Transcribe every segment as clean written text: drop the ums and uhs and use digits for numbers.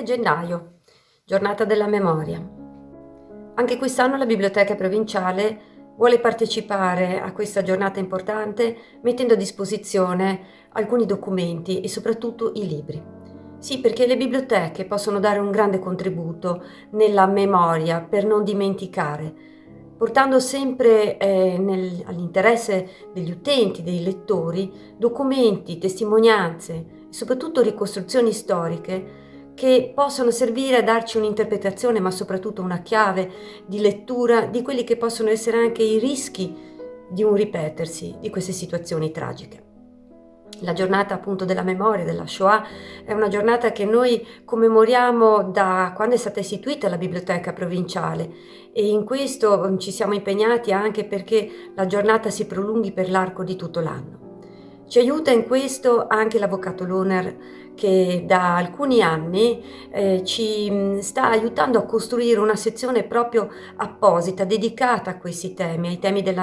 27 gennaio, giornata della memoria. Anche quest'anno la Biblioteca Provinciale vuole partecipare a questa giornata importante mettendo a disposizione alcuni documenti e soprattutto i libri. Sì, perché le biblioteche possono dare un grande contributo nella memoria per non dimenticare, portando sempre all'interesse degli utenti, dei lettori, documenti, testimonianze e soprattutto ricostruzioni storiche che possono servire a darci un'interpretazione, ma soprattutto una chiave di lettura di quelli che possono essere anche i rischi di un ripetersi di queste situazioni tragiche. La giornata appunto della memoria della Shoah è una giornata che noi commemoriamo da quando è stata istituita la Biblioteca Provinciale e in questo ci siamo impegnati anche perché la giornata si prolunghi per l'arco di tutto l'anno. Ci aiuta in questo anche l'Avvocato Lohner che da alcuni anni ci sta aiutando a costruire una sezione proprio apposita, dedicata a questi temi, ai temi del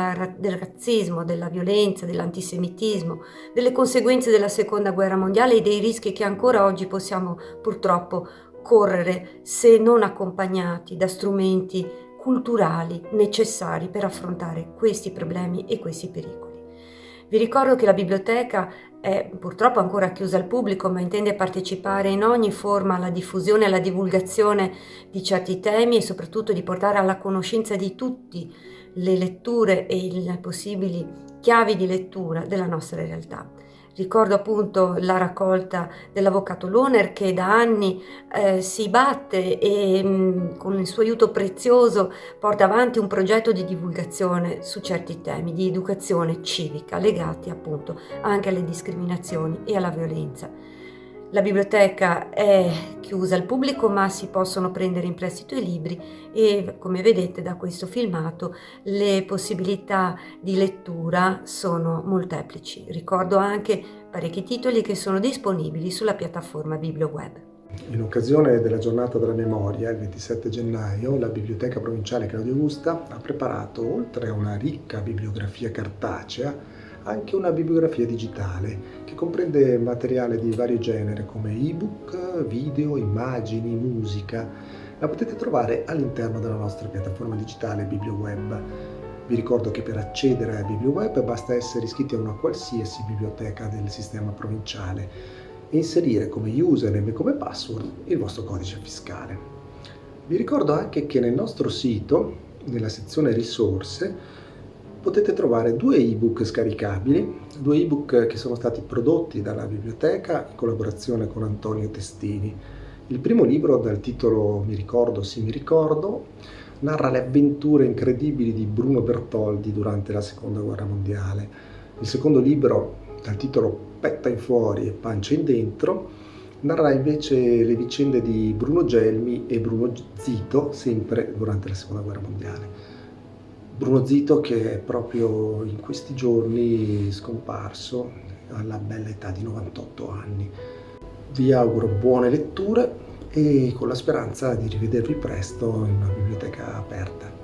razzismo, della violenza, dell'antisemitismo, delle conseguenze della Seconda Guerra Mondiale e dei rischi che ancora oggi possiamo purtroppo correre se non accompagnati da strumenti culturali necessari per affrontare questi problemi e questi pericoli. Vi ricordo che la biblioteca è purtroppo ancora chiusa al pubblico, ma intende partecipare in ogni forma alla diffusione e alla divulgazione di certi temi e soprattutto di portare alla conoscenza di tutti le letture e le possibili chiavi di lettura della nostra realtà. Ricordo appunto la raccolta dell'Avvocato Lohner che da anni si batte e con il suo aiuto prezioso porta avanti un progetto di divulgazione su certi temi di educazione civica legati appunto anche alle discriminazioni e alla violenza. La biblioteca è chiusa al pubblico, ma si possono prendere in prestito i libri e, come vedete da questo filmato, le possibilità di lettura sono molteplici. Ricordo anche parecchi titoli che sono disponibili sulla piattaforma BiblioWeb. In occasione della giornata della memoria, il 27 gennaio, la Biblioteca Provinciale Claudio Augusta ha preparato, oltre a una ricca bibliografia cartacea, anche una bibliografia digitale che comprende materiale di vario genere come ebook, video, immagini, musica. La potete trovare all'interno della nostra piattaforma digitale BiblioWeb. Vi ricordo che per accedere a BiblioWeb basta essere iscritti a una qualsiasi biblioteca del sistema provinciale e inserire come username e come password il vostro codice fiscale. Vi ricordo anche che nel nostro sito, nella sezione risorse, potete trovare due ebook scaricabili, due ebook che sono stati prodotti dalla biblioteca in collaborazione con Antonio Testini. Il primo libro, dal titolo Mi ricordo, sì mi ricordo, narra le avventure incredibili di Bruno Bertoldi durante la Seconda Guerra Mondiale. Il secondo libro, dal titolo Petta in fuori e pancia in dentro, narra invece le vicende di Bruno Gelmi e Bruno Zito, sempre durante la Seconda Guerra Mondiale. Bruno Zito che è proprio in questi giorni scomparso alla bella età di 98 anni. Vi auguro buone letture e con la speranza di rivedervi presto in una biblioteca aperta.